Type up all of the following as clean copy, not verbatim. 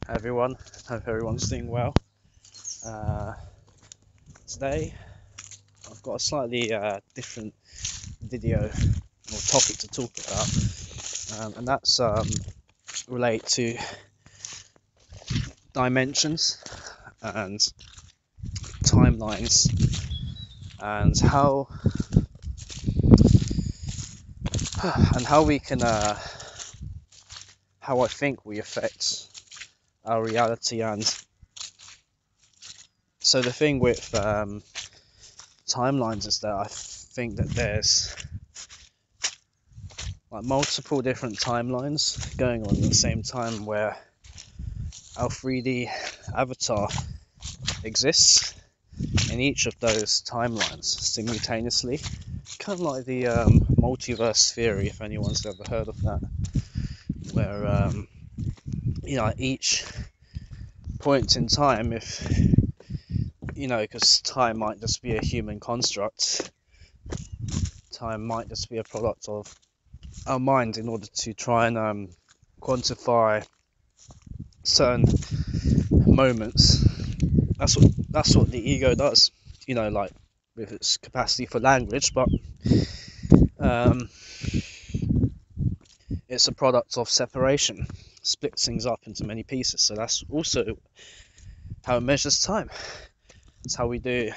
Everyone, hope everyone's doing well. Today I've got a slightly different video or topic to talk about, and that's relate to dimensions and timelines and how we can how I think we affect our reality. And so the thing with timelines is that I think that there's like multiple different timelines going on at the same time, where our 3D avatar exists in each of those timelines simultaneously, kind of like the multiverse theory, if anyone's ever heard of that, where each point in time, if because time might just be a human construct, time might just be a product of our mind in order to try and quantify certain moments. That's what the ego does, like with its capacity for language, but it's a product of separation, splits things up into many pieces. So that's also how it measures time. It's how we do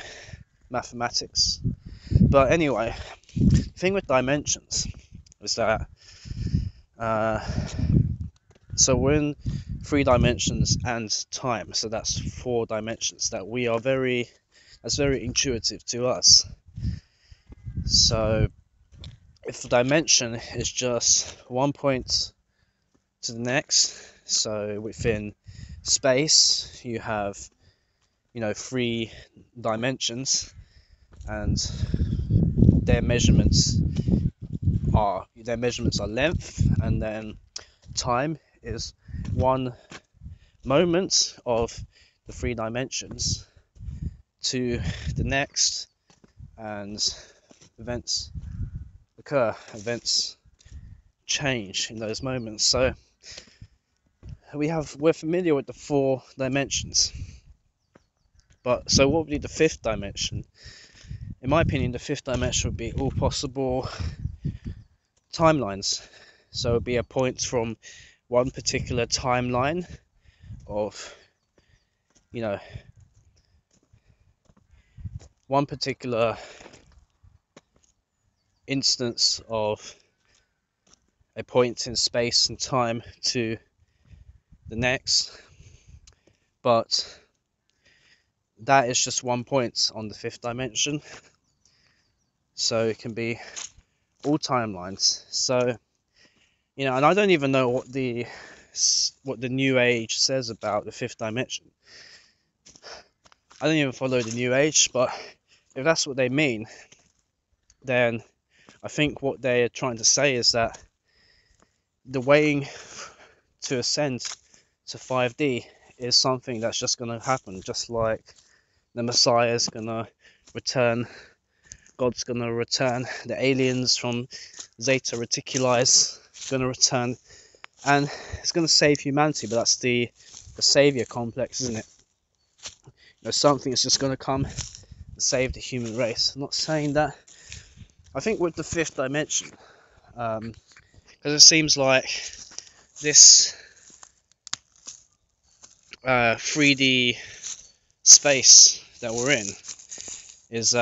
mathematics. But anyway, the thing with dimensions is that so we're in 3 dimensions and time, so that's 4 dimensions that that's very intuitive to us. So if the dimension is just one point to the next, so within space you have 3 dimensions, and their measurements are length, and then time is one moment of the 3 dimensions to the next, and events change in those moments. So we're familiar with the 4 dimensions, but so what would be the 5th dimension? In my opinion, the 5th dimension would be all possible timelines. So it would be a point from one particular timeline of one particular instance of a point in space and time to the next, but that is just one point on the 5th dimension. So it can be all timelines. So and I don't even know what the New Age says about the 5th dimension. I don't even follow the New Age, but if that's what they mean, then I think what they're trying to say is that the way to ascend to 5D is something that's just going to happen, just like the Messiah is going to return, God's going to return, the aliens from Zeta Reticuli is going to return, and it's going to save humanity. But that's the savior complex, isn't it? Something is just going to come and save the human race. I'm not saying that. I think with the 5th dimension, because it seems like this 3D space that we're in is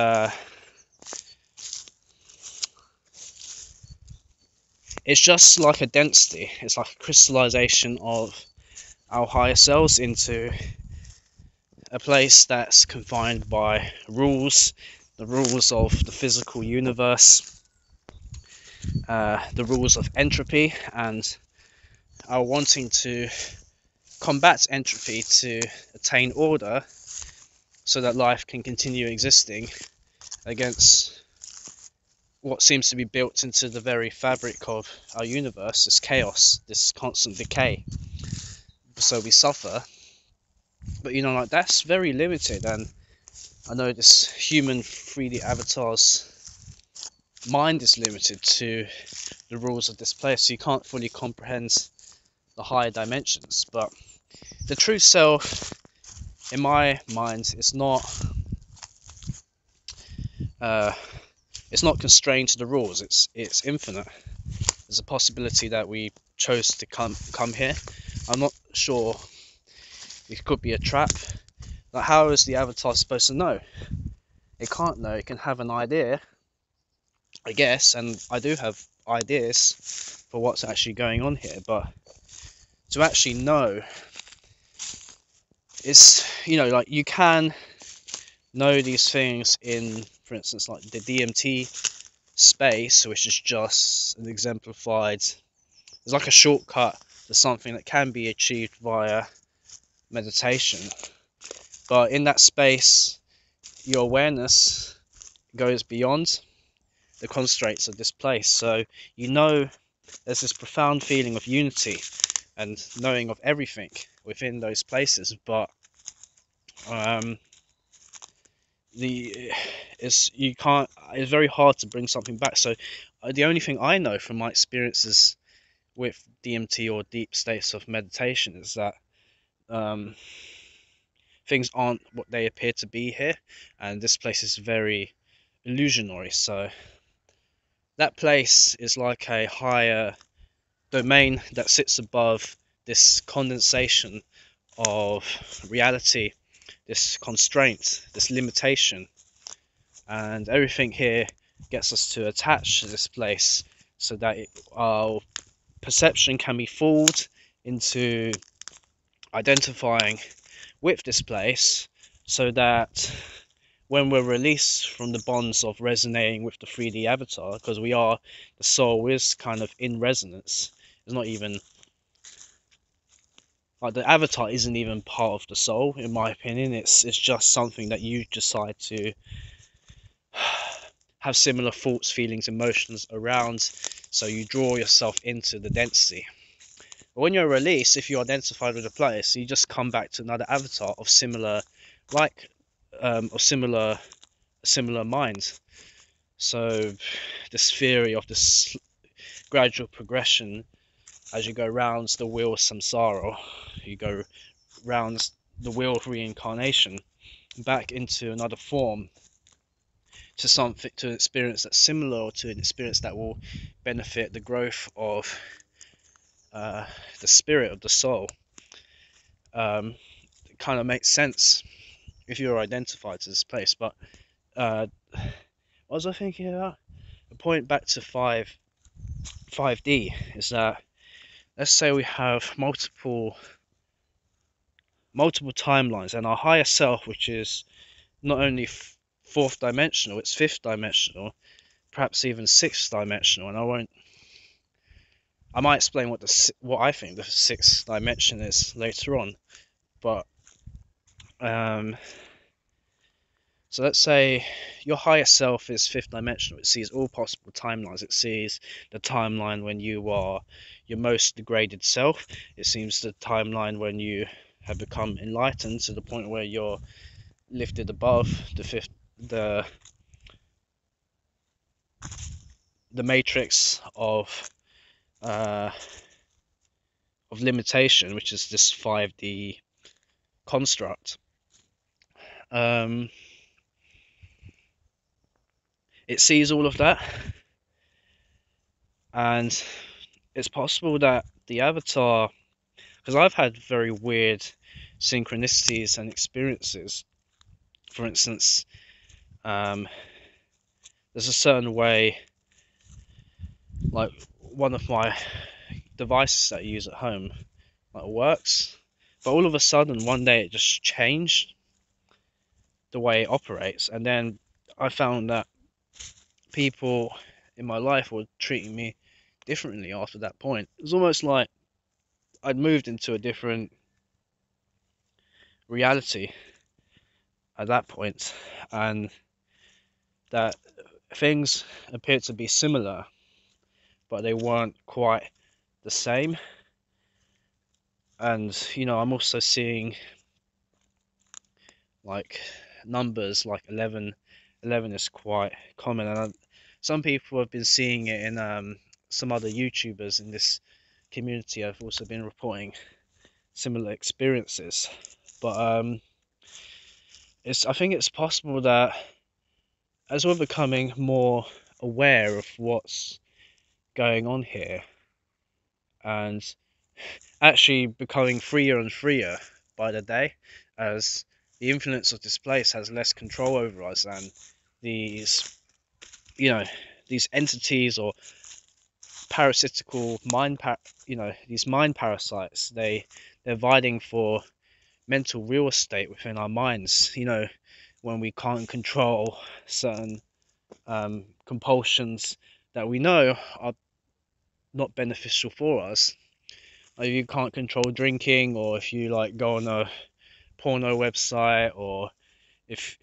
it's just like a density. It's like a crystallization of our higher selves into a place that's confined by rules, the rules of the physical universe, the rules of entropy, and our wanting to combat entropy to attain order so that life can continue existing against what seems to be built into the very fabric of our universe, this chaos, this constant decay. So we suffer, but like that's very limited. And I know this human 3D avatar's mind is limited to the rules of this place, so you can't fully comprehend the higher dimensions. But the true self, in my mind, is not constrained to the rules. It's infinite. There's a possibility that we chose to come here. I'm not sure. It could be a trap. Like, how is the avatar supposed to know? It can't know. It can have an idea, I guess, and I do have ideas for what's actually going on here, but to actually know is, like, you can know these things in, for instance, like the DMT space, which is just an exemplified, it's like a shortcut to something that can be achieved via meditation. But in that space, your awareness goes beyond the constraints of this place. So there's this profound feeling of unity and knowing of everything within those places, but it's very hard to bring something back. So the only thing I know from my experiences with DMT or deep states of meditation is that things aren't what they appear to be here, and this place is very illusionary. So that place is like a higher domain that sits above this condensation of reality, this constraint, this limitation, and everything here gets us to attach to this place so that our perception can be fooled into identifying with this place, so that when we're released from the bonds of resonating with the 3D avatar, because the soul is kind of in resonance. It's not even like the avatar isn't even part of the soul, in my opinion. It's just something that you decide to have similar thoughts, feelings, emotions around, so you draw yourself into the density. But when you're released, if you're identified with a place, you just come back to another avatar of similar mind. So this theory of this gradual progression, as you go round the wheel of samsara, you go round the wheel of reincarnation, back into another form, to an experience that's similar, or to an experience that will benefit the growth of the spirit of the soul. It kind of makes sense if you're identified to this place. But what was I thinking about? The point back to 5D is that, let's say we have multiple timelines, and our higher self, which is not only fourth dimensional, it's fifth dimensional, perhaps even sixth dimensional. And I might explain what I think the sixth dimension is later on. But so let's say your higher self is fifth dimensional. It sees all possible timelines. It sees the timeline when you are your most degraded self. It sees the timeline when you have become enlightened to the point where you're lifted above the matrix of limitation, which is this 5D construct. It sees all of that, and it's possible that the avatar, because I've had very weird synchronicities and experiences. For instance, there's a certain way, like one of my devices that I use at home, like, works, but all of a sudden one day it just changed the way it operates, and then I found that people in my life were treating me differently after that point. It was almost like I'd moved into a different reality at that point, and that things appeared to be similar, but they weren't quite the same. And I'm also seeing like numbers like 11 is quite common, and some people have been seeing it in some other YouTubers in this community have also been reporting similar experiences. But I think it's possible that as we're becoming more aware of what's going on here, and actually becoming freer and freer by the day, as the influence of this place has less control over us, and these, these entities or parasitical these mind parasites, they're vying for mental real estate within our minds. When we can't control certain compulsions that we know are not beneficial for us. Like if you can't control drinking, or if you like go on a porno website, or if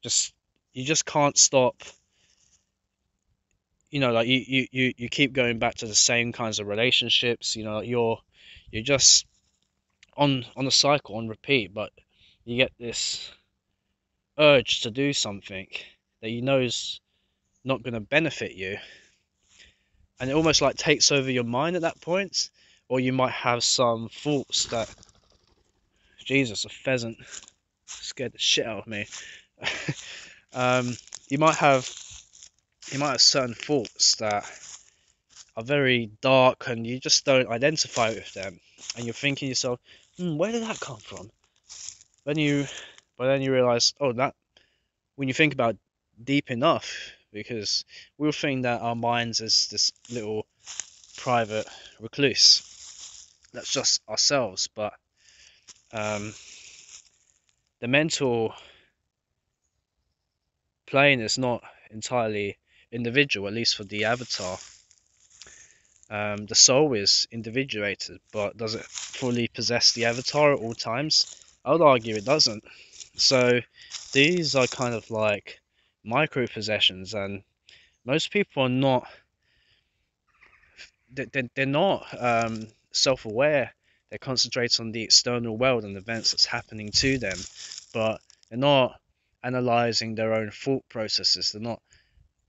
just you just can't stop, like you keep going back to the same kinds of relationships, you're just on a cycle, on repeat, but you get this urge to do something that you know is not going to benefit you, and it almost like takes over your mind at that point. Or you might have some thoughts that, Jesus, a pheasant scared the shit out of me. um, you might have certain thoughts that are very dark, and you just don't identify with them, and you're thinking to yourself, where did that come from? But then you realize, oh, that, when you think about it deep enough, because we'll think that our minds is this little private recluse that's just ourselves, but the mental plane is not entirely individual, at least for the avatar. The soul is individuated, but does it fully possess the avatar at all times? I would argue it doesn't. So these are kind of like micro possessions, and most people are not, they're not self-aware. They concentrate on the external world and events that's happening to them, but they're not analyzing their own thought processes. They're not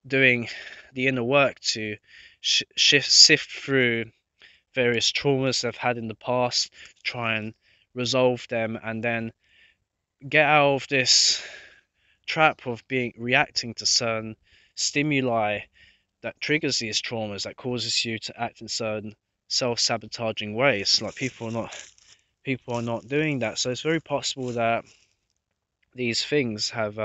doing the inner work to sift through various traumas they've had in the past, try and resolve them, and then get out of this trap of reacting to certain stimuli that triggers these traumas, that causes you to act in certain self-sabotaging ways. Like people are not doing that. So it's very possible that these things have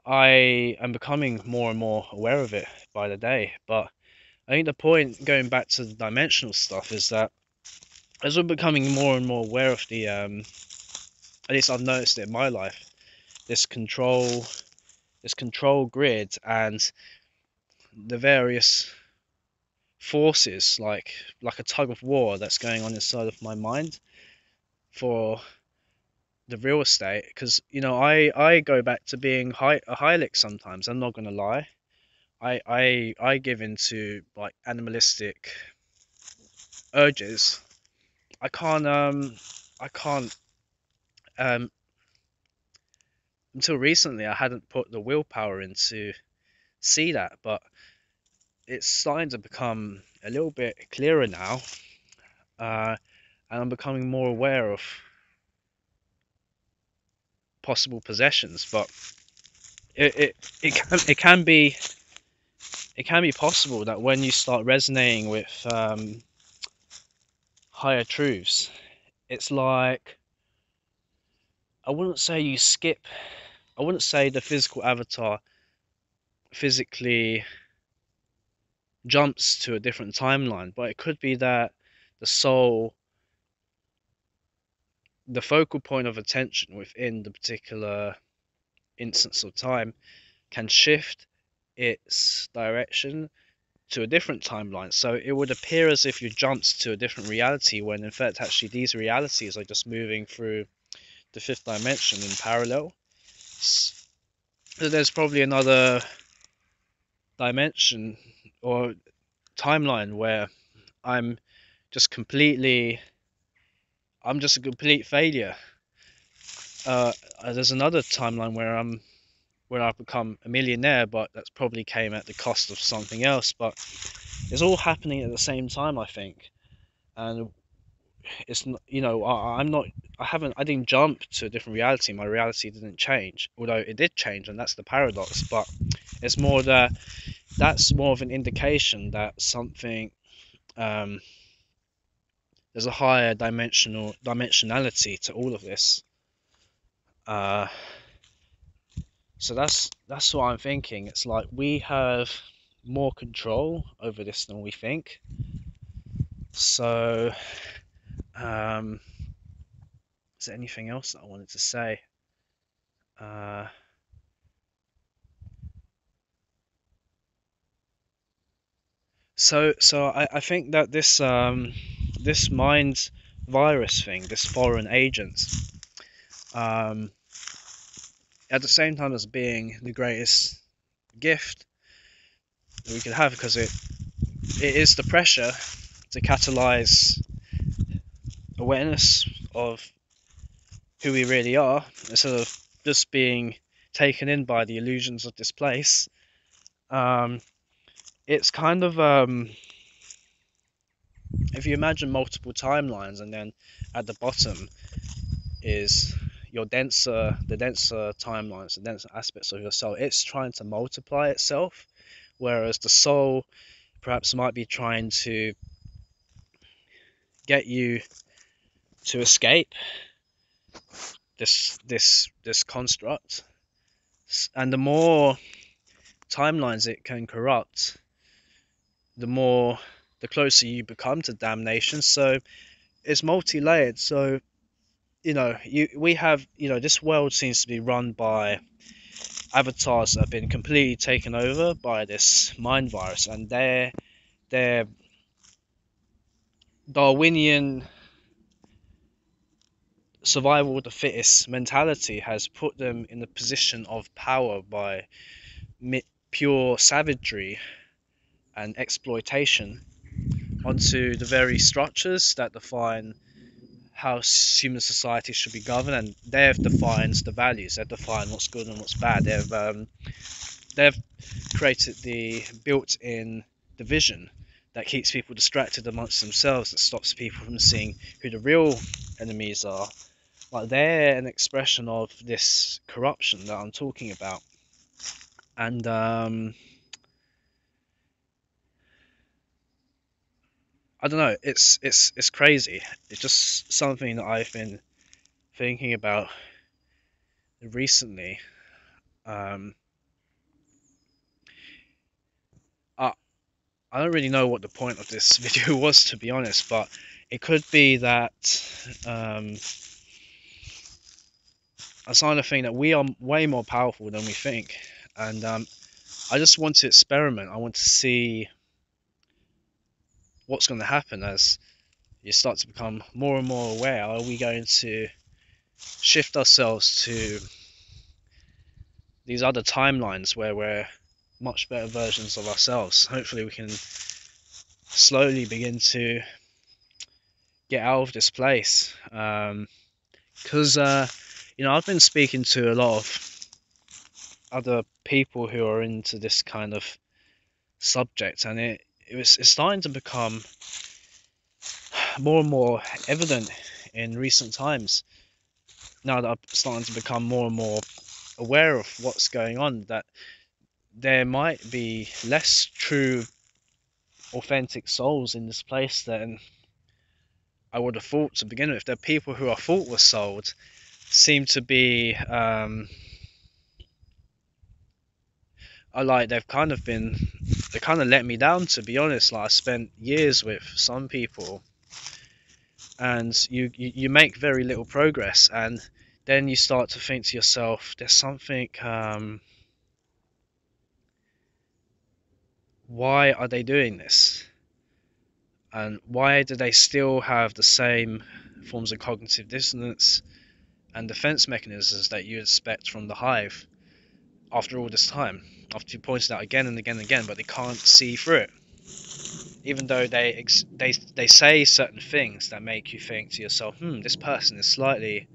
I am becoming more and more aware of it by the day. But I think the point, going back to the dimensional stuff, is that as we're becoming more and more aware of the at least I've noticed it in my life, this control grid, and the various forces, like a tug of war that's going on inside of my mind for the real estate. Because I go back to being a Hylic sometimes. I'm not gonna lie. I give into like animalistic urges. I can't until recently I hadn't put the willpower in to see that, but it's starting to become a little bit clearer now, and I'm becoming more aware of possible possessions. But it can be possible that when you start resonating with higher truths, it's like, I wouldn't say the physical avatar physically jumps to a different timeline, but it could be that the soul, the focal point of attention within the particular instance of time, can shift its direction to a different timeline. So it would appear as if you jumped to a different reality, when in fact actually these realities are just moving through the fifth dimension in parallel. So there's probably another dimension or timeline where I'm just a complete failure. There's another timeline where I've become a millionaire, but that's probably came at the cost of something else. But it's all happening at the same time, I think. And it's not, you know, I'm not, I didn't jump to a different reality. My reality didn't change, although it did change, and that's the paradox. But it's more that's more of an indication that something, um, there's a higher dimensionality to all of this. Uh, so that's what I'm thinking. It's like we have more control over this than we think. So, um, is there anything else that I wanted to say? Uh, so I think that this mind virus thing, this foreign agent, um, at the same time as being the greatest gift that we could have, because it is the pressure to catalyze awareness of who we really are, instead of just being taken in by the illusions of this place. Um, it's kind of, if you imagine multiple timelines, and then at the bottom is the denser timelines, the denser aspects of your soul. It's trying to multiply itself, whereas the soul perhaps might be trying to get you to escape this construct. And the more timelines it can corrupt, the closer you become to damnation. So it's multi-layered. So, you know, we have, you know, this world seems to be run by avatars that have been completely taken over by this mind virus, and their Darwinian survival of the fittest mentality has put them in a position of power by pure savagery and exploitation onto the very structures that define how human society should be governed, and they've defined the values, they've defined what's good and what's bad. They've created the built-in division that keeps people distracted amongst themselves, that stops people from seeing who the real enemies are. Like, they're an expression of this corruption that I'm talking about. And I don't know, it's crazy. It's just something that I've been thinking about recently. um I, I don't really know what the point of this video was, to be honest, but it could be that a sign of thing that we are way more powerful than we think. And I just want to experiment. I want to see what's going to happen as you start to become more and more aware. Are we going to shift ourselves to these other timelines where we're much better versions of ourselves? Hopefully we can slowly begin to get out of this place. Because you know, I've been speaking to a lot of other people who are into this kind of subject, and it's starting to become more and more evident in recent times, now that I'm starting to become more and more aware of what's going on, that there might be less true authentic souls in this place than I would have thought to begin with. The people who I thought were sold seem to be they've kind of let me down, to be honest. Like, I spent years with some people, and you make very little progress, and then you start to think to yourself, there's something, why are they doing this? And why do they still have the same forms of cognitive dissonance and defense mechanisms that you expect from the hive after all this time? After you pointed out again and again and again, but they can't see through it. Even though they say certain things that make you think to yourself, this person is slightly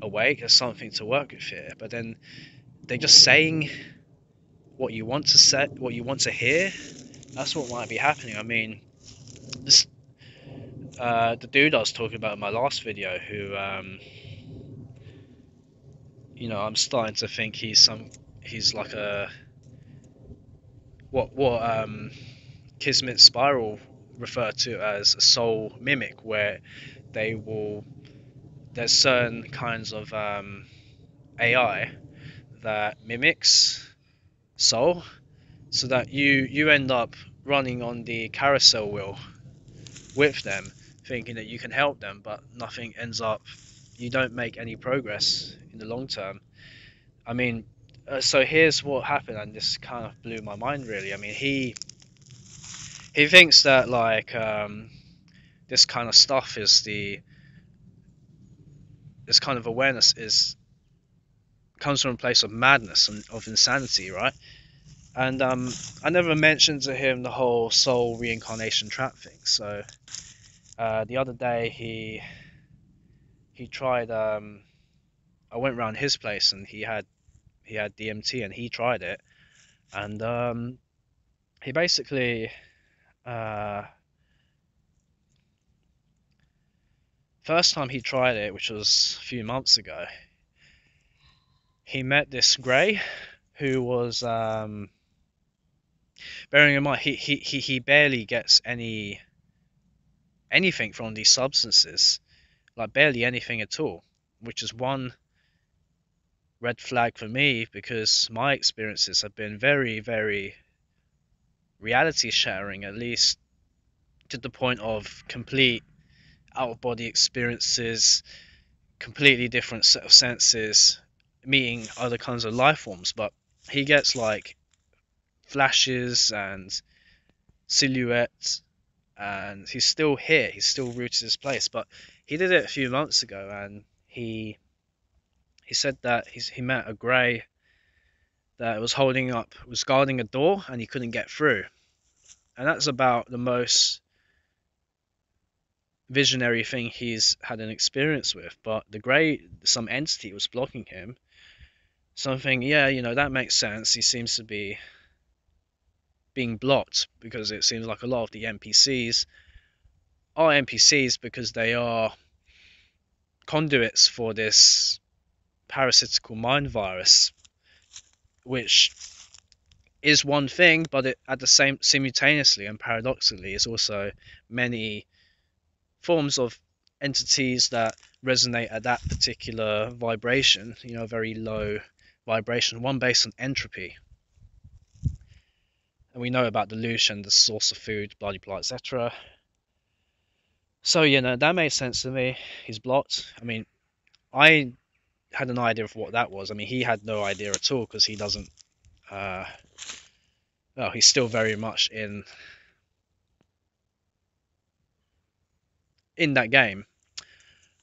awake, there's something to work with here. But then they're just saying what you want to say, what you want to hear, that's what might be happening. I mean, this the dude I was talking about in my last video, who I'm starting to think he's like a what Kismet Spiral refer to as a soul mimic, where they will there's certain kinds of AI that mimics soul, so that you end up running on the carousel wheel with them, thinking that you can help them, but nothing ends up. You don't make any progress in the long term. I mean, so here's what happened, and this kind of blew my mind really. I mean, he thinks that like this kind of stuff is this kind of awareness is comes from a place of madness and of insanity, right? And I never mentioned to him the whole soul reincarnation trap thing. So the other day he tried. I went around his place and he had DMT and he tried it, and he basically uh, first time he tried it, which was a few months ago, he met this grey who was bearing in mind he barely gets anything from these substances, like barely anything at all, which is one red flag for me, because my experiences have been very, very reality shattering, at least to the point of complete out of body experiences, completely different set of senses, meeting other kinds of life forms. But he gets like flashes and silhouettes, and he's still here, he's still rooted to his place. But he did it a few months ago, and he said that he met a grey that was guarding a door, and he couldn't get through. And that's about the most visionary thing he's had an experience with. But the grey, some entity was blocking him. Something, yeah, that makes sense. He seems to be being blocked because it seems like a lot of the NPCs are NPCs because they are conduits for this parasitical mind virus, which is one thing, but it at the same simultaneously and paradoxically is also many forms of entities that resonate at that particular vibration, very low vibration, one based on entropy. And we know about the Lucian, the source of food, blah blah, etc. So that made sense to me. He's blocked. I mean, I had an idea of what that was. I mean, he had no idea at all because he doesn't. Well, he's still very much in that game.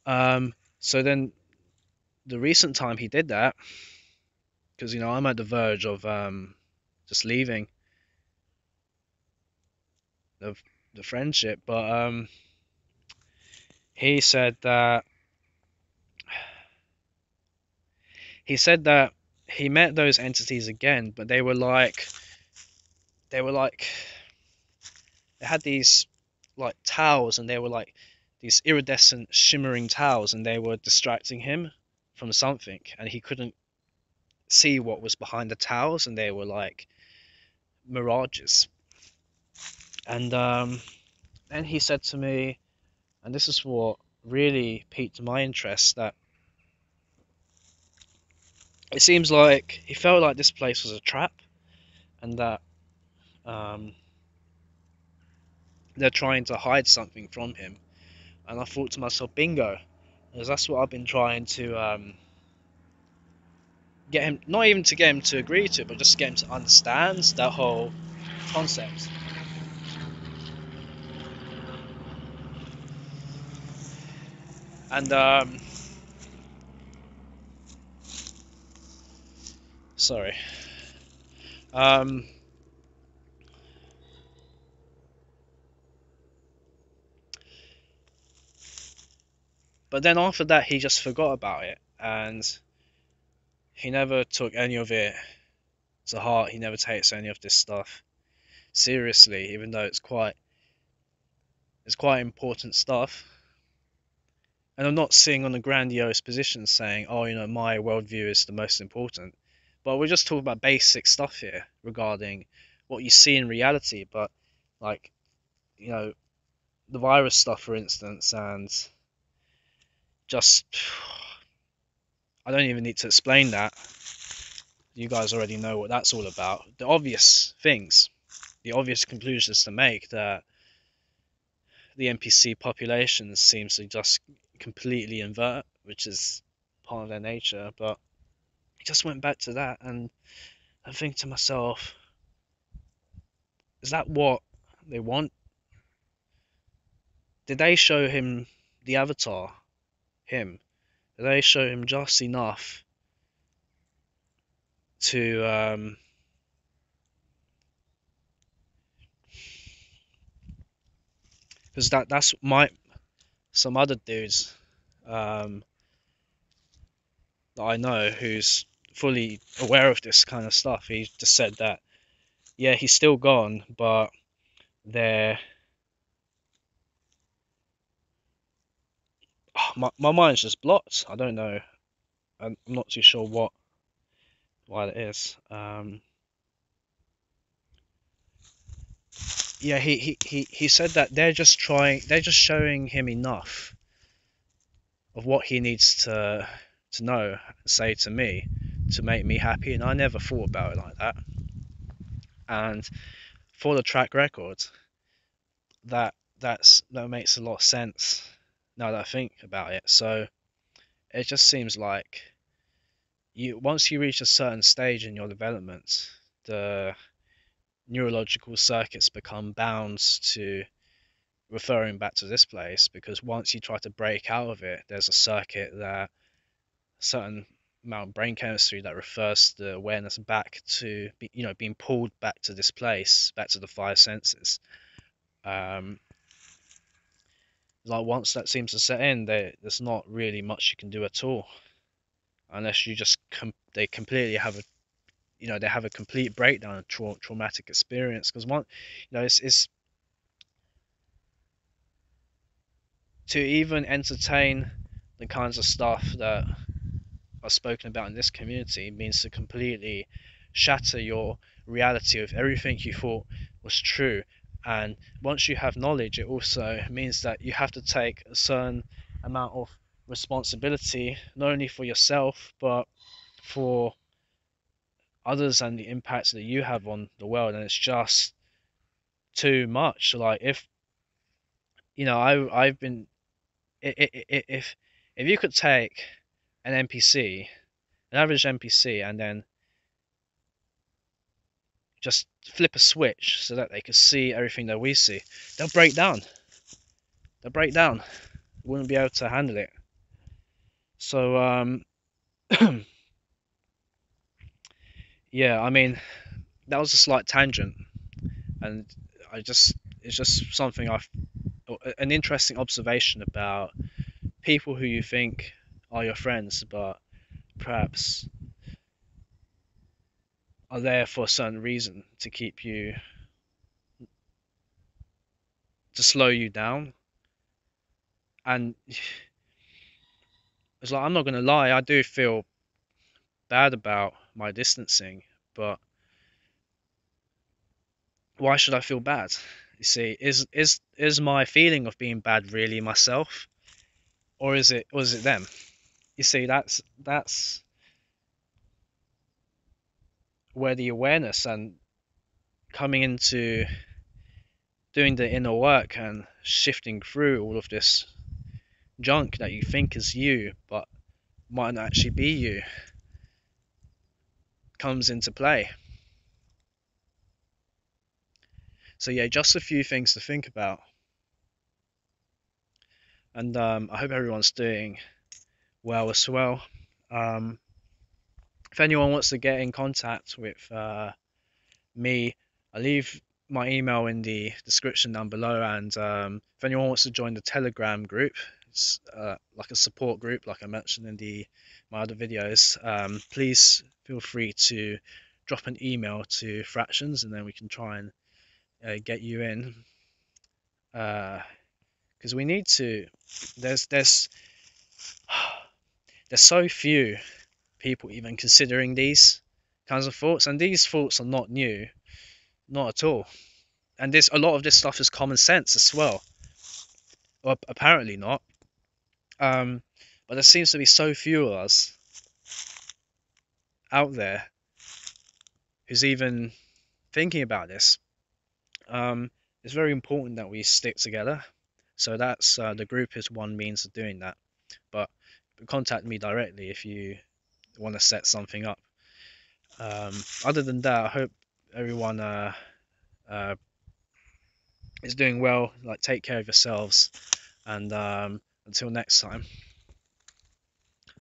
So then the recent time he did that, because I'm at the verge of just leaving the friendship, but he said that he met those entities again, but they had these like towels, and they were like these iridescent shimmering towels, and they were distracting him from something, and he couldn't see what was behind the towels, and they were like mirages. And then he said to me, and this is what really piqued my interest, that it seems like he felt like this place was a trap, and that they're trying to hide something from him. And I thought to myself, bingo, because that's what I've been trying to get him, not even to get him to agree to, but just get him to understand that whole concept. And sorry. Um, but then after that, he just forgot about it, and he never took any of it to heart. He never takes any of this stuff seriously, even though it's quite important stuff. And I'm not sitting on a grandiose position saying, oh, my worldview is the most important. But we're just talking about basic stuff here regarding what you see in reality. But, like, the virus stuff, for instance, and just, I don't even need to explain that. You guys already know what that's all about. The obvious things, the obvious conclusions to make, that the NPC population seems to just completely invert, which is part of their nature. But I just went back to that, and I think to myself, is that what they want? Did they show him the avatar? Him? Did they show him just enough to because that's some other dudes that I know who's fully aware of this kind of stuff. He just said that, yeah, he's still gone, but they're my mind's just blocked. I don't know. I'm not too sure why that is. Yeah, he said that they're just showing him enough of what he needs to know, say to me, to make me happy, and I never thought about it like that. And for the track record, that makes a lot of sense now that I think about it. So it just seems like once you reach a certain stage in your development, the neurological circuits become bound to referring back to this place, because once you try to break out of it, there's a circuit that a certain amount of brain chemistry that refers the awareness back to being pulled back to this place, back to the five senses. Like once that seems to set in, there's not really much you can do at all, unless you just they completely have a they have a complete breakdown of traumatic experience. Because it's to even entertain the kinds of stuff that are spoken about in this community means to completely shatter your reality of everything you thought was true. And once you have knowledge, it also means that you have to take a certain amount of responsibility, not only for yourself, but for others and the impacts that you have on the world. And it's just too much. Like, if I've been, if you could take an NPC, an average NPC, and then just flip a switch so that they could see everything that we see, they'll break down. They'll break down. Wouldn't be able to handle it. So yeah, I mean, that was a slight tangent, and it's just something an interesting observation about people who you think are your friends, but perhaps are there for a certain reason to keep you, to slow you down. And it's like, I'm not gonna lie, I do feel bad about my distancing, but why should I feel bad? You see, is my feeling of being bad really myself, or is it them? You see, that's where the awareness and coming into doing the inner work and shifting through all of this junk that you think is you but might not actually be you comes into play. So yeah, just a few things to think about. And I hope everyone's doing well as well. If anyone wants to get in contact with me, I'll leave my email in the description down below. And if anyone wants to join the Telegram group, it's like a support group, like I mentioned in my other videos, please feel free to drop an email to Fractions, and then we can try and get you in, because we need to. There's there's so few people even considering these kinds of thoughts, and these thoughts are not new, not at all. And this a lot of this stuff is common sense as well, or apparently not. But there seems to be so few of us out there who's even thinking about this. It's very important that we stick together. So that's the group is one means of doing that. But contact me directly if you want to set something up. Other than that, I hope everyone uh, is doing well. Like, take care of yourselves, and until next time.